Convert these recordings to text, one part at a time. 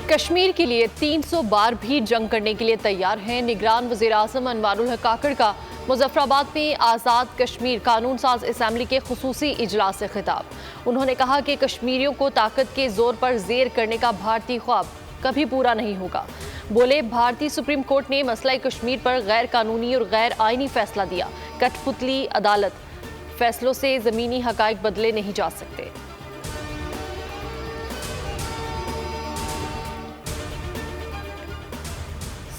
کشمیر کے لیے 300 بار بھی جنگ کرنے کے لیے تیار ہیں نگران وزیر اعظم انوار الحق کاکڑ کا مظفر آباد میں آزاد کشمیر قانون ساز اسمبلی کے خصوصی اجلاس سے خطاب۔ انہوں نے کہا کہ کشمیریوں کو طاقت کے زور پر زیر کرنے کا بھارتی خواب کبھی پورا نہیں ہوگا۔ بولے بھارتی سپریم کورٹ نے مسئلہ کشمیر پر غیر قانونی اور غیر آئینی فیصلہ دیا، کٹھ پتلی عدالت فیصلوں سے زمینی حقائق بدلے نہیں جا سکتے۔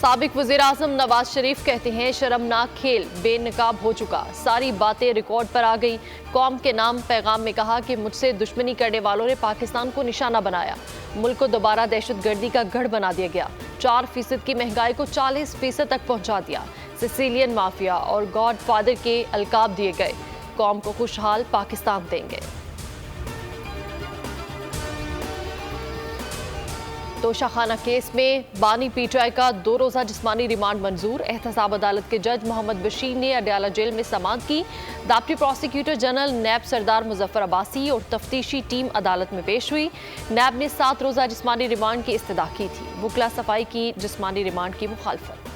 سابق وزیر اعظم نواز شریف کہتے ہیں شرمناک کھیل بے نقاب ہو چکا، ساری باتیں ریکارڈ پر آ گئی۔ قوم کے نام پیغام میں کہا کہ مجھ سے دشمنی کرنے والوں نے پاکستان کو نشانہ بنایا، ملک کو دوبارہ دہشت گردی کا گڑھ بنا دیا گیا، 4% کی مہنگائی کو 40% تک پہنچا دیا، سیسیلین مافیا اور گاڈ فادر کے القاب دیے گئے، قوم کو خوشحال پاکستان دیں گے۔ توشہ خانہ کیس میں بانی پی ٹی آئی کا 2 روزہ جسمانی ریمانڈ منظور۔ احتساب عدالت کے جج محمد بشیر نے اڈیالہ جیل میں سماعت کی۔ ڈپٹی پروسیکیوٹر جنرل نیب سردار مظفر عباسی اور تفتیشی ٹیم عدالت میں پیش ہوئی۔ نیب نے 7 روزہ جسمانی ریمانڈ کی استدعا کی تھی۔ وکلا صفائی کی جسمانی ریمانڈ کی مخالفت۔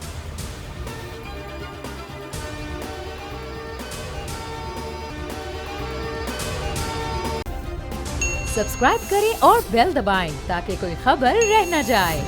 سبسکرائب کریں اور بیل دبائیں تاکہ کوئی خبر رہ نہ جائے۔